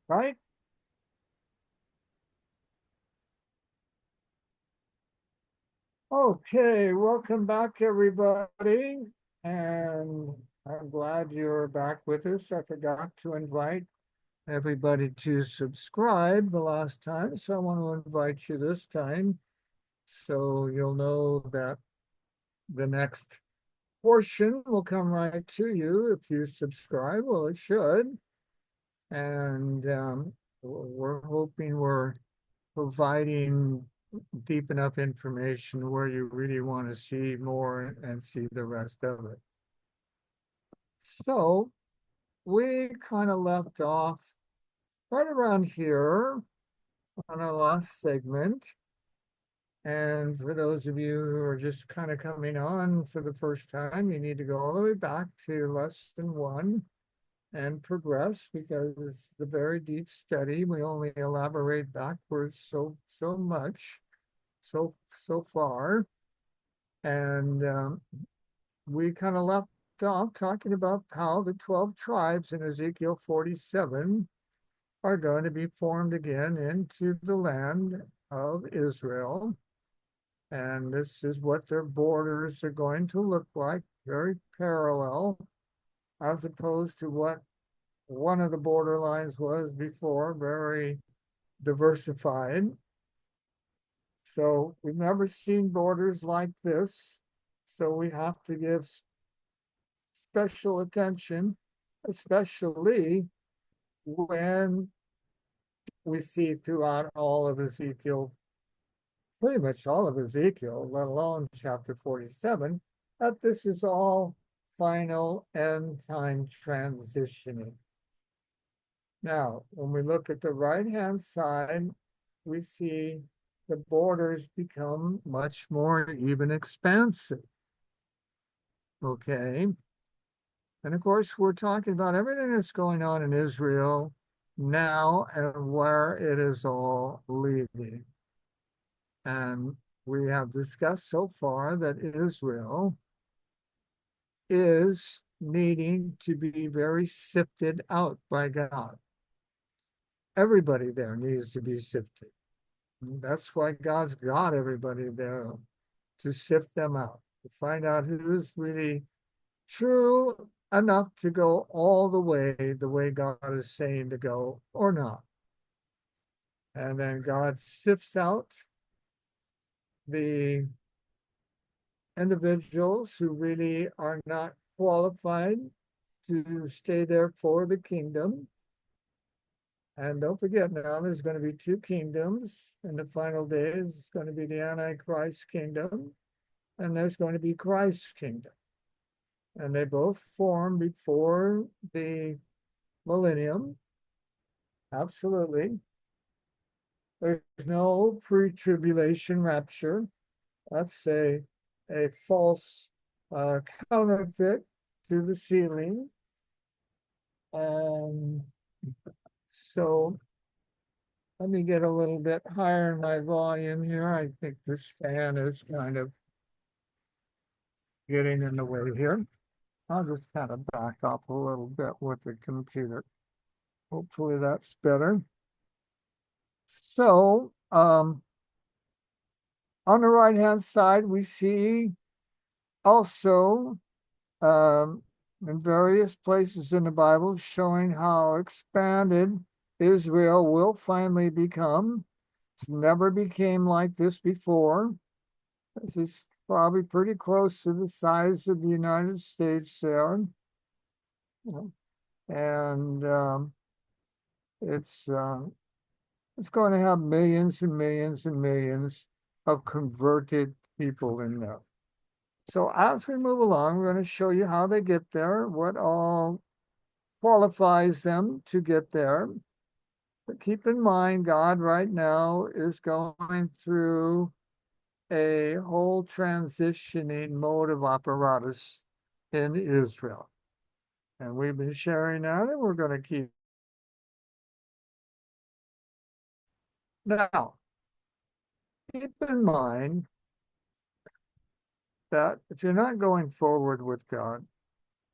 Right? Okay, welcome back, everybody. And I'm glad you're back with us. I forgot to invite everybody to subscribe the last time, so I want to invite you this time so you'll know that the next portion will come right to you if you subscribe. Well, it should. And we're hoping we're providing deep enough information where you really want to see more and see the rest of it. So we kind of left off right around here on our last segment. And for those of you who are just kind of coming on for the first time, you need to go all the way back to lesson one and progress because it's a very deep study. We only elaborate backwards so much so far. And we kind of left off talking about how the 12 tribes in Ezekiel 47 are going to be formed again into the land of Israel. And this is what their borders are going to look like, very parallel, as opposed to what one of the borderlines was before, very diversified. So we've never seen borders like this. So we have to give special attention, especially when we see throughout all of Ezekiel, pretty much all of Ezekiel, let alone chapter 47, that this is all final end time transitioning. Now, when we look at the right hand side, we see the borders become much more even expansive. Okay. And of course, we're talking about everything that's going on in Israel now and where it is all leading. And we have discussed so far that Israel is needing to be very sifted out by God. Everybody there needs to be sifted. That's why God's got everybody there to sift them out, to find out who's really true enough to go all the way God is saying to go or not. And then God sifts out the individuals who really are not qualified to stay there for the kingdom. And don't forget now, there's going to be two kingdoms in the final days. It's going to be the Antichrist kingdom, and there's going to be Christ's kingdom. And they both form before the millennium. Absolutely. There's no pre-tribulation rapture. That's a false counterfeit to the sealing. And so let me get a little bit higher in my volume here. I think this fan is kind of getting in the way here. I'll just kind of back up a little bit with the computer. Hopefully that's better. So on the right-hand side, we see also in various places in the Bible showing how expanded Israel will finally become. It's never became like this before. This is probably pretty close to the size of the United States there. And it's uh, it's going to have millions and millions and millions of converted people in there. So as we move along, we're going to show you how they get there, what all qualifies them to get there. But keep in mind, God right now is going through a whole transitioning mode of apparatus in Israel. And we've been sharing that, and we're going to keep. Now, keep in mind that if you're not going forward with God,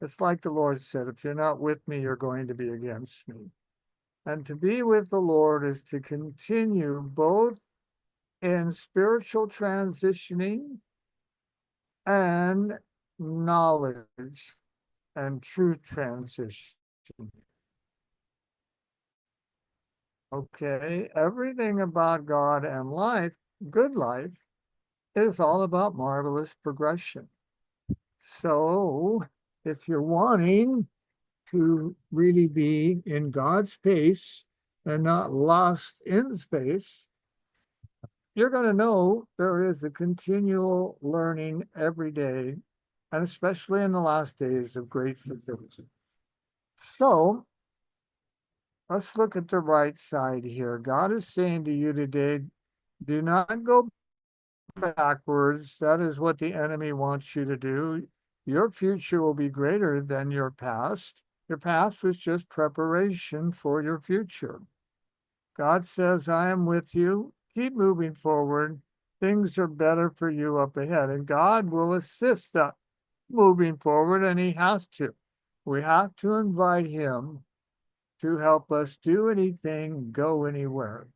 it's like the Lord said, if you're not with me, you're going to be against me. And to be with the Lord is to continue both in spiritual transitioning and knowledge and truth transition. Okay, everything about God and life, good life, is all about marvelous progression. So, if you're wanting to really be in God's space and not lost in space, you're going to know there is a continual learning every day, and especially in the last days of great civilization. So, let's look at the right side here. God is saying to you today, do not go backwards. That is what the enemy wants you to do. Your future will be greater than your past. Your past was just preparation for your future. God says, I am with you. Keep moving forward. Things are better for you up ahead. And God will assist us moving forward, and He has to. We have to invite Him to help us do anything, go anywhere.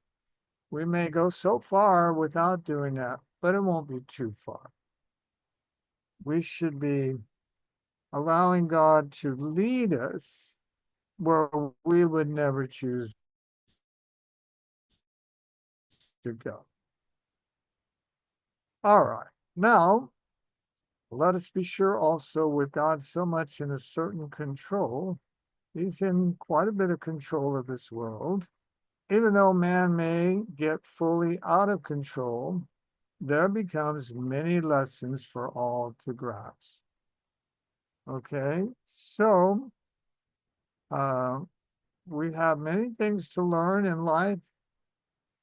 We may go so far without doing that, but it won't be too far. We should be allowing God to lead us where we would never choose to go. All right. Now, let us be sure also with God so much in a certain control, He's in quite a bit of control of this world. Even though man may get fully out of control, there becomes many lessons for all to grasp. Okay, so uh, we have many things to learn in life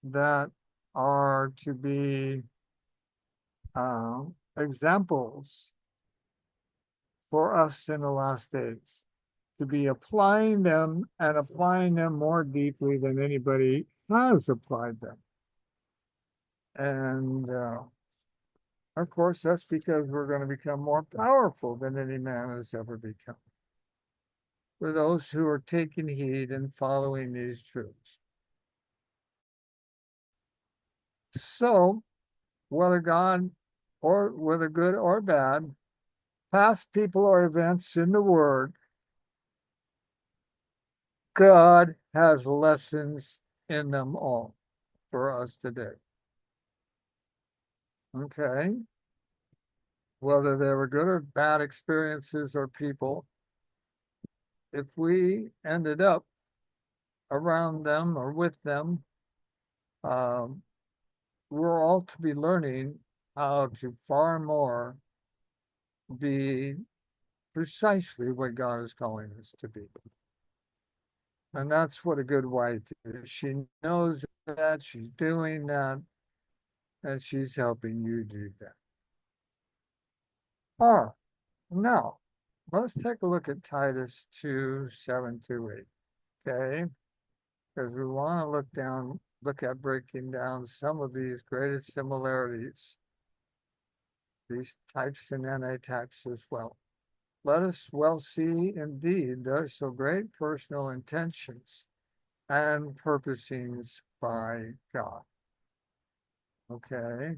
that are to be examples for us in the last days, to be applying them and applying them more deeply than anybody has applied them. And of course, that's because we're going to become more powerful than any man has ever become. For those who are taking heed and following these truths. So, whether God or whether good or bad, past people or events in the Word, God has lessons in them all for us today. Okay? Whether they were good or bad experiences or people, if we ended up around them or with them, um, we're all to be learning how to far more be precisely what God is calling us to be. And that's what a good wife is. She knows that, she's doing that, and she's helping you do that. All right, now let's take a look at Titus 2, 7 through 8. Okay, because we want to look at breaking down some of these greatest similarities, these types and antitypes as well. Let us well see indeed there are so great personal intentions and purposings by God. Okay.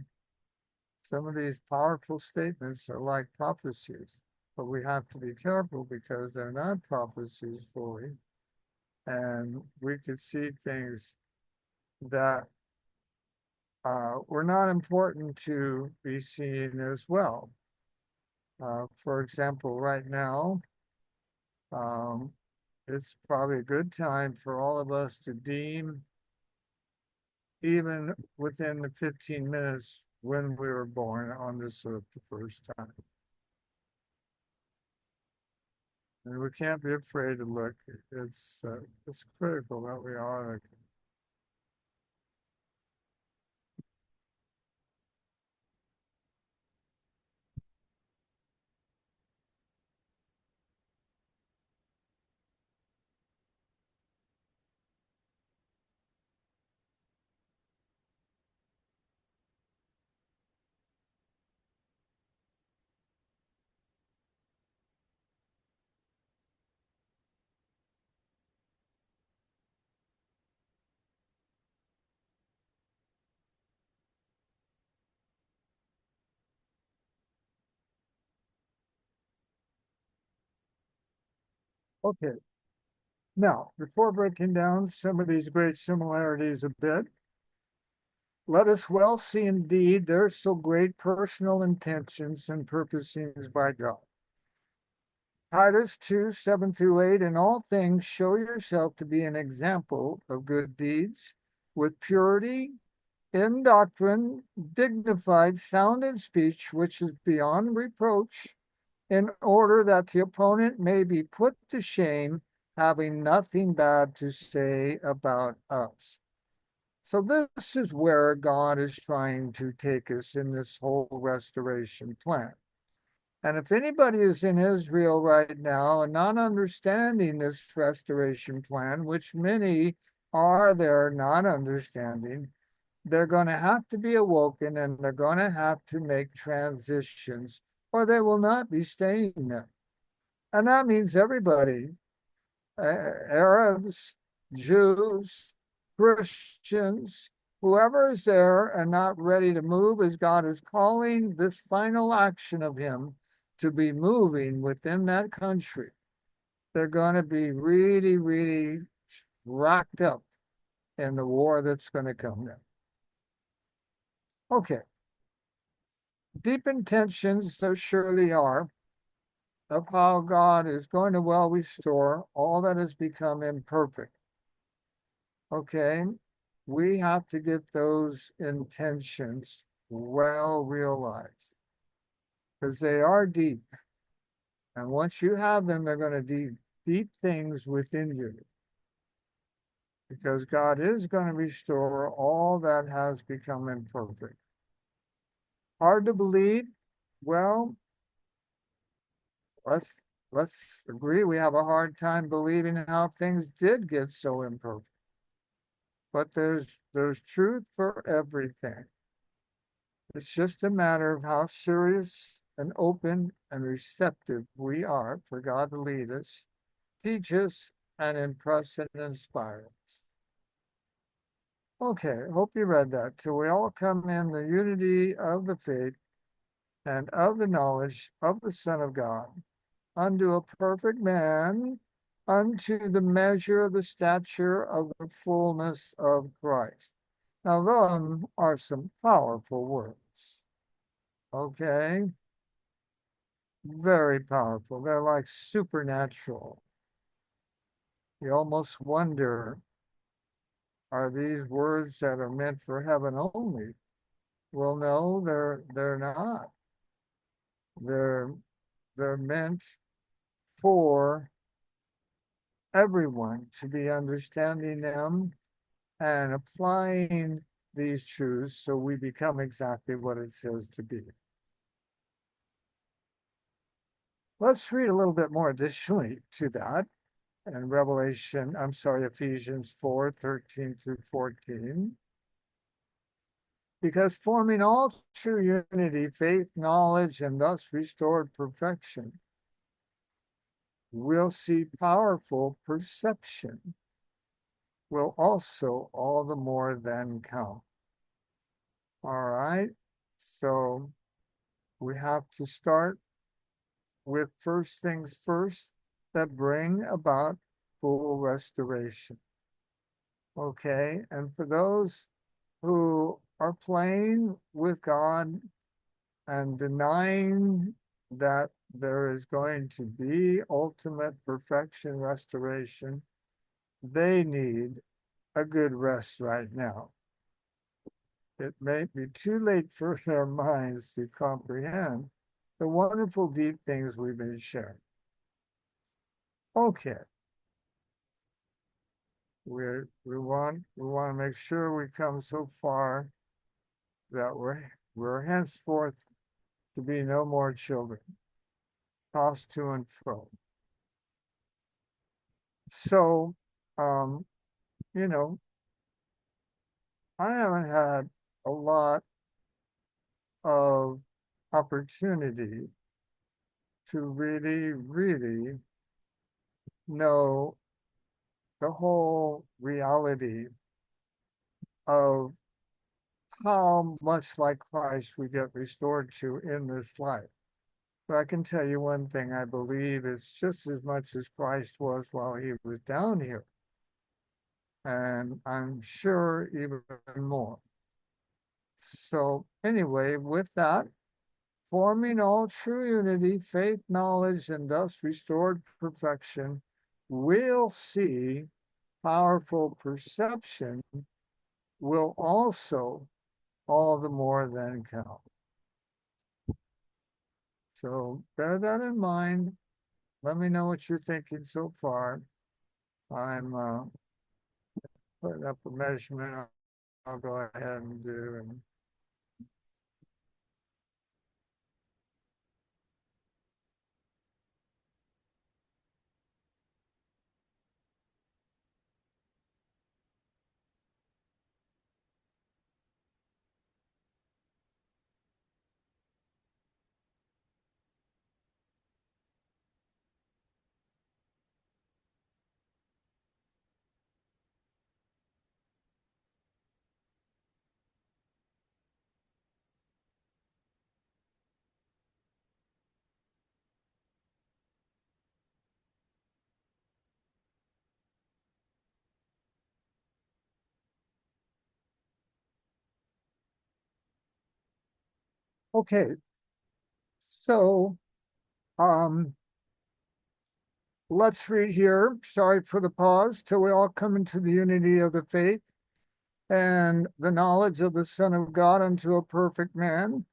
Some of these powerful statements are like prophecies, but we have to be careful because they're not prophecies fully. And we could see things that were not important to be seen as well. For example, right now, um, it's probably a good time for all of us to deem, even within the 15 minutes when we were born on this earth the first time. And we can't be afraid to look. It's critical that we are. Okay, now before breaking down some of these great similarities a bit, let us well see indeed there's so great personal intentions and purposings by God. Titus 2, 7 through 8, in all things show yourself to be an example of good deeds with purity, in doctrine, dignified, sound in speech, which is beyond reproach, in order that the opponent may be put to shame, having nothing bad to say about us. So, this is where God is trying to take us in this whole restoration plan. And if anybody is in Israel right now and not understanding this restoration plan, which many are there not understanding, they're going to have to be awoken and they're going to have to make transitions or they will not be staying there. And that means everybody, Arabs, Jews, Christians, whoever is there and not ready to move as God is calling this final action of Him to be moving within that country. They're going to be really, really racked up in the war that's going to come there. Okay, deep intentions there surely are of how God is going to well restore all that has become imperfect. Okay, we have to get those intentions well realized because they are deep. And once you have them, they're going to do deep things within you because God is going to restore all that has become imperfect. Hard to believe? Well, let's let's agree we have a hard time believing how things did get so imperfect. But there's truth for everything. It's just a matter of how serious and open and receptive we are for God to lead us, teach us, and impress and inspire us. Okay, hope you read that. Till we all come in the unity of the faith and of the knowledge of the Son of God, unto a perfect man, unto the measure of the stature of the fullness of Christ. Now, those are some powerful words. Okay, very powerful. They're like supernatural. You almost wonder, are these words that are meant for heaven only? Well, no, they're not. They're they're meant for everyone to be understanding them and applying these truths so we become exactly what it says to be. Let's read a little bit more additionally to that in Ephesians 4, 13 through 14. Because forming all true unity, faith, knowledge, and thus restored perfection, we'll see powerful perception will also all the more than count. All right, so we have to start with first things first that bring about full restoration. Okay, and for those who are playing with God and denying that there is going to be ultimate perfection restoration, they need a good rest right now. It may be too late for their minds to comprehend the wonderful deep things we've been sharing. Okay. We want to make sure we come so far that we're henceforth to be no more children, tossed to and fro. So, um, you know, I haven't had a lot of opportunity to really, really know the whole reality of how much like Christ we get restored to in this life. But I can tell you one thing, I believe it's just as much as Christ was while he was down here. And I'm sure even more. So anyway, with that, forming all true unity, faith, knowledge, and thus restored perfection, we'll see powerful perception will also all the more than count. So bear that in mind. Let me know what you're thinking so far. I'm putting up a measurement. I'll go ahead and do. And okay, so um, let's read here. Sorry for the pause. Till we all come into the unity of the faith and the knowledge of the Son of God unto a perfect man.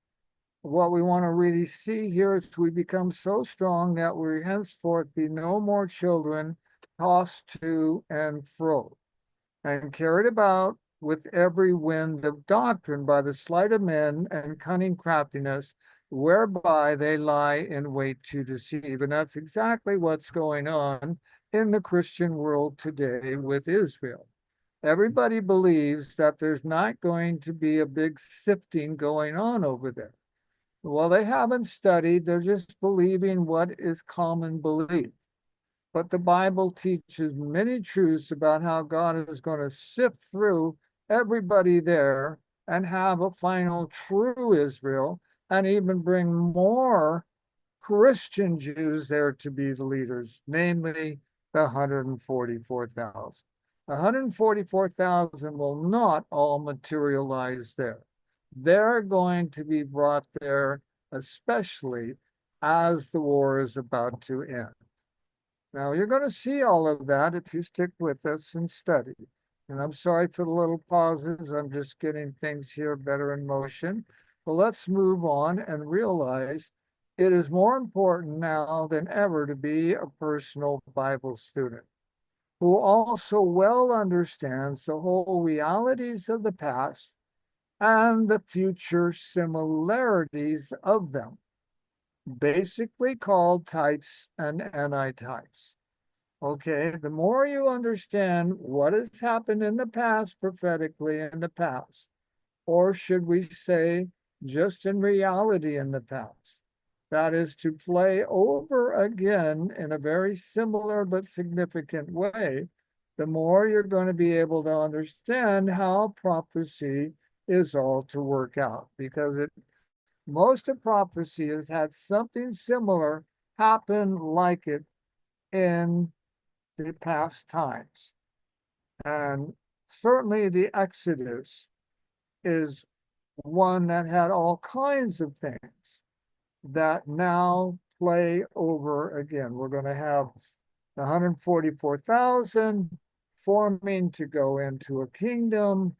What we want to really see here is we become so strong that we henceforth be no more children, tossed to and fro, and carried about with every wind of doctrine by the sleight of men and cunning craftiness, whereby they lie in wait to deceive. And that's exactly what's going on in the Christian world today with Israel. Everybody believes that there's not going to be a big sifting going on over there. Well, they haven't studied, they're just believing what is common belief. But the Bible teaches many truths about how God is going to sift through everybody there and have a final true Israel and even bring more Christian Jews there to be the leaders, namely the 144,000. The 144,000 will not all materialize there. They're going to be brought there, especially as the war is about to end. Now, you're going to see all of that if you stick with us and study. And I'm sorry for the little pauses. I'm just getting things here better in motion. But let's move on and realize it is more important now than ever to be a personal Bible student who also well understands the whole realities of the past and the future similarities of them, basically called types and antitypes. Okay, the more you understand what has happened in the past, prophetically in the past, or should we say, just in reality in the past, that is to play over again in a very similar but significant way, the more you're going to be able to understand how prophecy is all to work out. Because most of prophecy has had something similar happen like it in the past times. And certainly the Exodus is one that had all kinds of things that now play over again. We're going to have the 144,000 forming to go into a kingdom.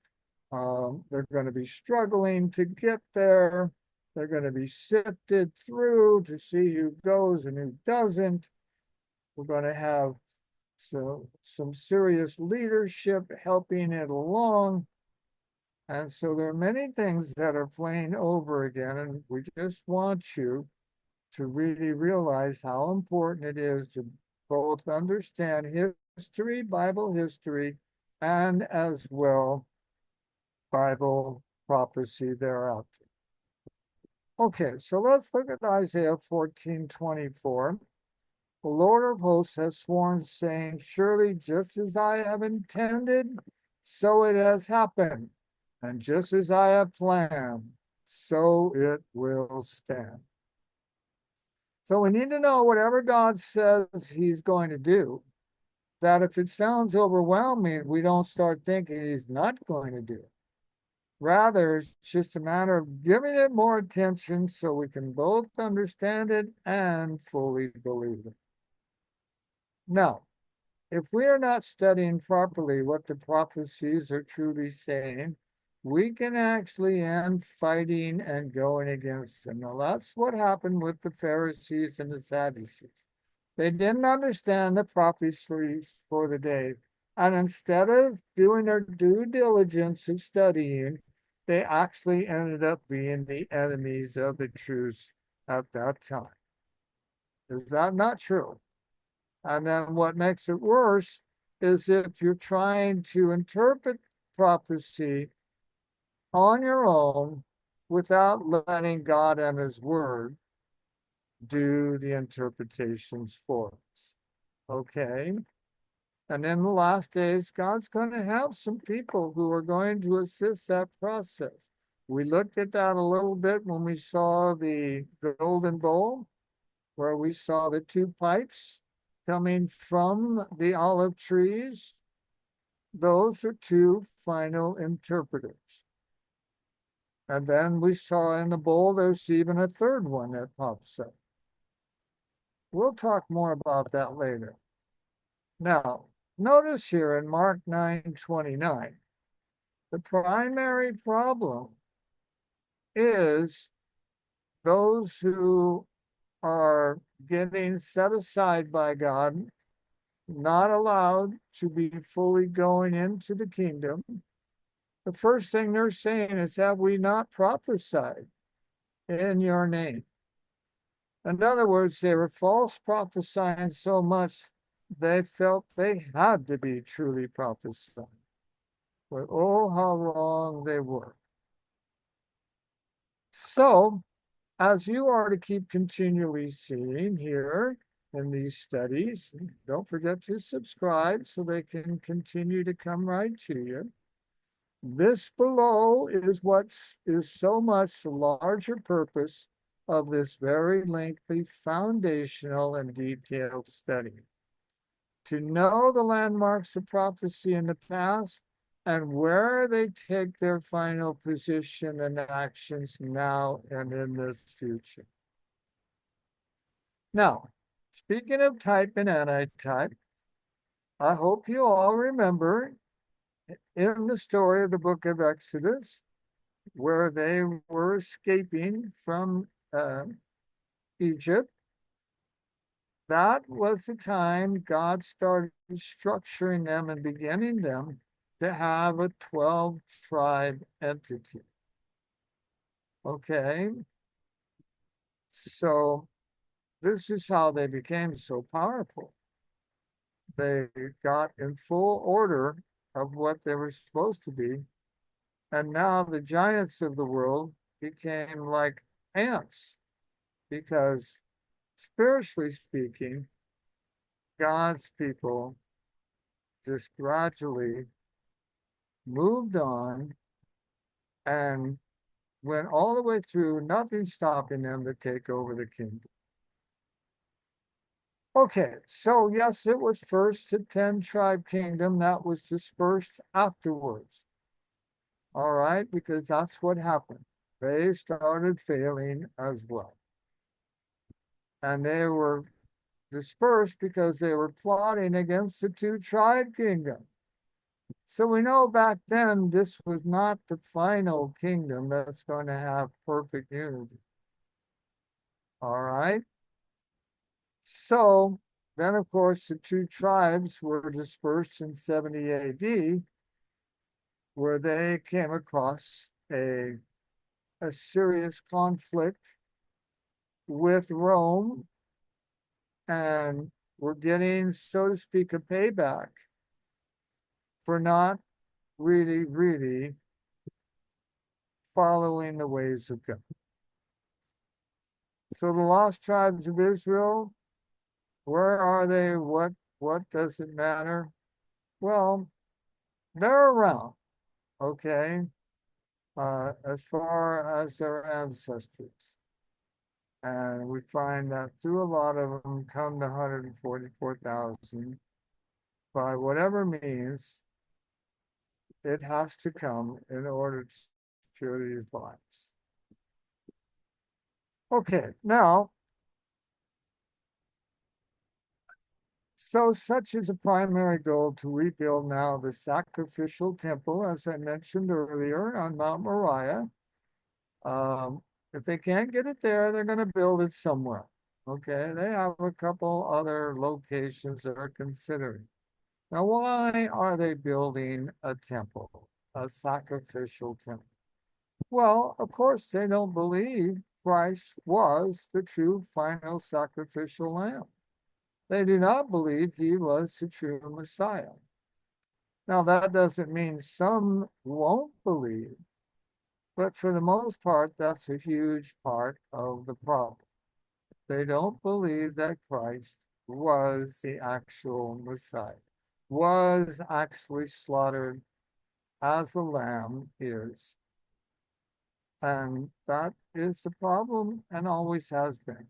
They're going to be struggling to get there. They're going to be sifted through to see who goes and who doesn't. We're going to have some serious leadership helping it along. And so there are many things that are playing over again, and we just want you to really realize how important it is to both understand history, Bible history, and as well Bible prophecy thereafter. Okay, so let's look at Isaiah 14:24. The Lord of hosts has sworn, saying, surely just as I have intended, so it has happened. And just as I have planned, so it will stand. So we need to know whatever God says he's going to do, that if it sounds overwhelming, we don't start thinking he's not going to do it. Rather, it's just a matter of giving it more attention so we can both understand it and fully believe it. Now, if we are not studying properly what the prophecies are truly saying, we can actually end fighting and going against them. Now, that's what happened with the Pharisees and the Sadducees. They didn't understand the prophecies for the day. And instead of doing their due diligence of studying, they actually ended up being the enemies of the truth at that time. Is that not true? And then what makes it worse is if you're trying to interpret prophecy on your own without letting God and His Word do the interpretations for us. Okay? And in the last days, God's going to have some people who are going to assist that process. We looked at that a little bit when we saw the golden bowl, where we saw the two pipes coming from the olive trees. Those are two final interpreters. And then we saw in the bowl, there's even a third one that pops up. We'll talk more about that later. Now, notice here in Mark 9:29, the primary problem is those who are getting set aside by God, not allowed to be fully going into the kingdom. The first thing they're saying is, have we not prophesied in your name? In other words, they were false prophesying so much they felt they had to be truly prophesying. But oh, how wrong they were. So, as you are to keep continually seeing here in these studies, don't forget to subscribe so they can continue to come right to you. This below is what is so much the larger purpose of this very lengthy foundational and detailed study. To know the landmarks of prophecy in the past and where they take their final position and actions now and in the future. Now, speaking of type and antitype, I hope you all remember in the story of the book of Exodus, where they were escaping from Egypt, that was the time God started structuring them and beginning them to have a 12 tribe entity. Okay, so this is how they became so powerful. They got in full order of what they were supposed to be. And now the giants of the world became like ants because, spiritually speaking, God's people just gradually moved on and went all the way through, nothing stopping them to take over the kingdom. Okay, so yes, it was first a 10 tribe kingdom that was dispersed afterwards. All right, because that's what happened. They started failing as well. And they were dispersed because they were plotting against the two tribe kingdom. So we know back then this was not the final kingdom that's going to have perfect unity. All right. So then, of course, the two tribes were dispersed in 70 AD, where they came across a serious conflict with Rome and were getting, so to speak, a payback for not really following the ways of God. So the lost tribes of Israel, where are they? What does it matter? Well, they're around, okay, as far as their ancestors. And we find that through a lot of them come to 144,000 by whatever means it has to come in order to secure these lives. Okay, now, so such is the primary goal to rebuild now the sacrificial temple, as I mentioned earlier, on Mount Moriah. Um, if they can't get it there, they're going to build it somewhere. Okay, they have a couple other locations that are considering. Now, why are they building a temple, a sacrificial temple? Well, of course, they don't believe Christ was the true final sacrificial lamb. They do not believe he was the true Messiah. Now, that doesn't mean some won't believe, but for the most part, that's a huge part of the problem. They don't believe that Christ was the actual Messiah, was actually slaughtered as the lamb is. And that is the problem and always has been.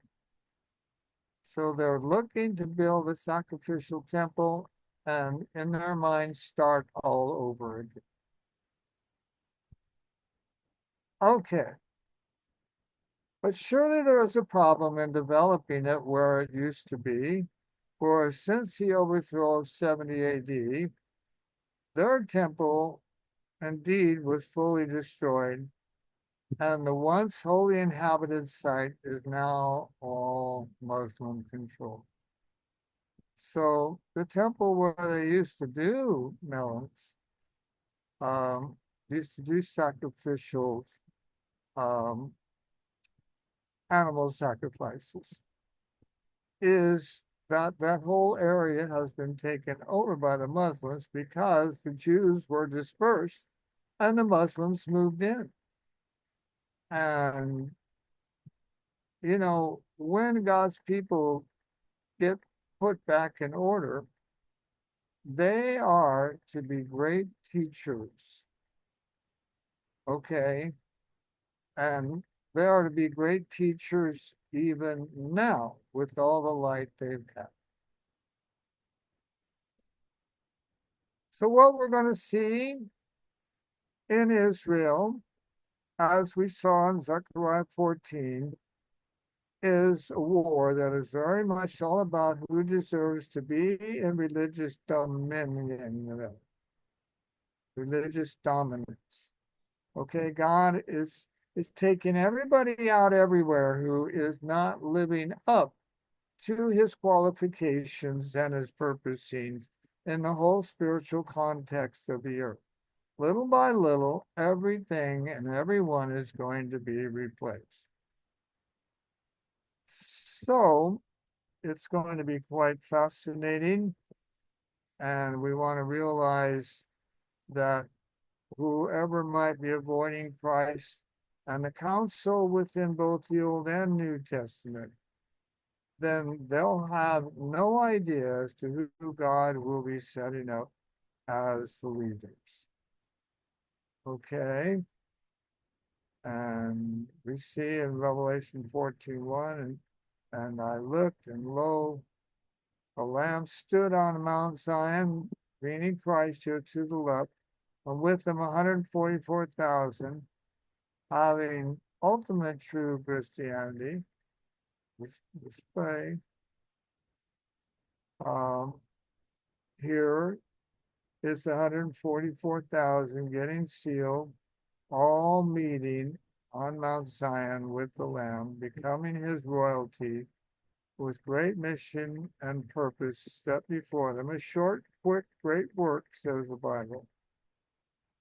So they're looking to build a sacrificial temple and in their minds start all over again. Okay, but surely there is a problem in developing it where it used to be. For since the overthrow of 70 AD, their temple indeed was fully destroyed, and the once wholly inhabited site is now all Muslim controlled. So the temple where they used to do melons, used to do sacrificial um, animal sacrifices, is that whole area has been taken over by the Muslims because the Jews were dispersed and the Muslims moved in. And, when God's people get put back in order, they are to be great teachers, okay? And they are to be great teachers even now with all the light they've had. So, what we're going to see in Israel, as we saw in Zechariah 14, is a war that is very much all about who deserves to be in religious dominion, religious dominance. Okay, God is taking everybody out everywhere who is not living up to his qualifications and his purposings in the whole spiritual context of the earth. Little by little, everything and everyone is going to be replaced. So it's going to be quite fascinating. And we want to realize that whoever might be avoiding Christ and the counsel within both the Old and New Testament, then they'll have no idea as to who God will be setting up as the leaders. Okay? And we see in Revelation 14:1, and I looked, and lo, a lamb stood on Mount Zion, meaning Christ here to the left, and with him 144,000, having ultimate true Christianity, display. Um, Here is the 144,000 getting sealed, all meeting on Mount Zion with the Lamb, becoming his royalty with great mission and purpose set before them. A short, quick, great work, says the Bible,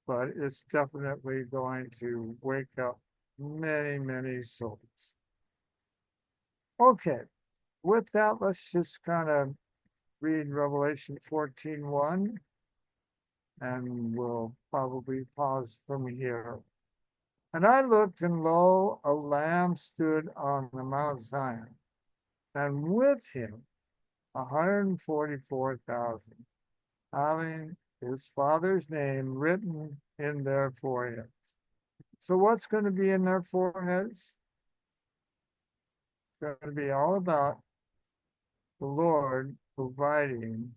but it's definitely going to wake up many, many souls. Okay, with that, let's just kind of read Revelation 14:1, and we'll probably pause from here. And I looked, and lo, a lamb stood on the Mount Zion, and with him 144,000, having his father's name written in their foreheads. So what's going to be in their foreheads? going to be all about the Lord providing.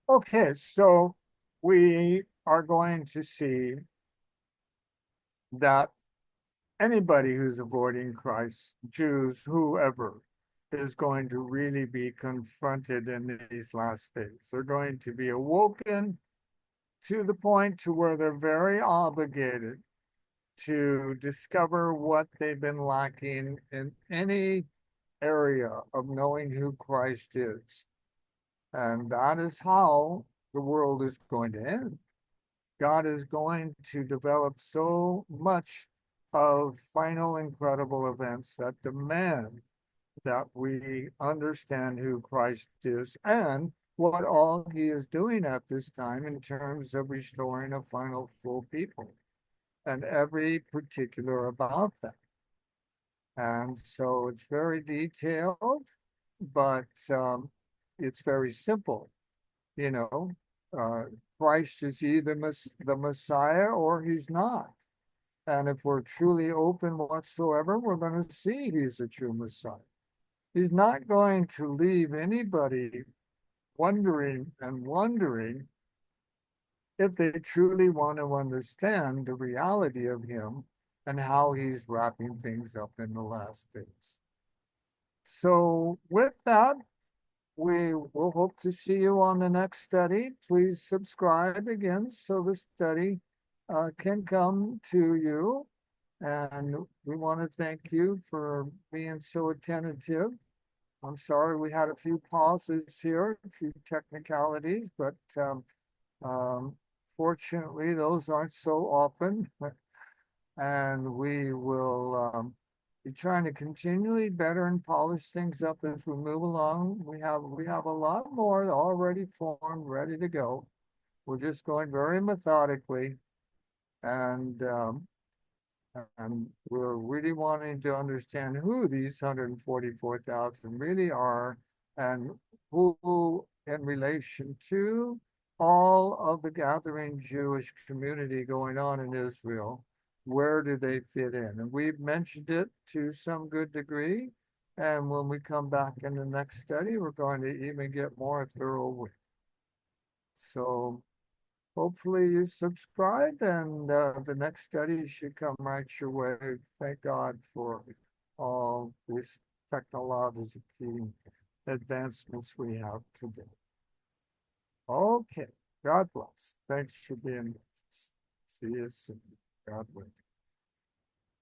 Okay, so we are going to see that anybody who's avoiding Christ, Jews, whoever, is going to really be confronted in these last days. They're going to be awoken to the point to where they're very obligated to discover what they've been lacking in any area of knowing who Christ is. And that is how the world is going to end. God is going to develop so much of final incredible events that demand that we understand who Christ is and what all he is doing at this time in terms of restoring a final full people and every particular about that. And so it's very detailed, but it's very simple. You know, uh, Christ is either the Messiah or he's not. And if we're truly open whatsoever, we're going to see he's a true Messiah. He's not going to leave anybody wondering and wondering if they truly want to understand the reality of him and how he's wrapping things up in the last days. So, with that, we will hope to see you on the next study. Please subscribe again so the study can come to you. And we want to thank you for being so attentive. I'm sorry we had a few pauses here, a few technicalities, but um, fortunately, those aren't so often. And we will be trying to continually better and polish things up as we move along. We have a lot more already formed, ready to go. We're just going very methodically, and we're really wanting to understand who these 144,000 really are and who, in relation to all of the gathering Jewish community going on in Israel, where do they fit in? And we've mentioned it to some good degree. And when we come back in the next study, we're going to even get more thorough with it. So hopefully you subscribed and the next study should come right your way. Thank God for all these technological advancements we have today. Okay. God bless. Thanks for being with us. See you soon. God bless.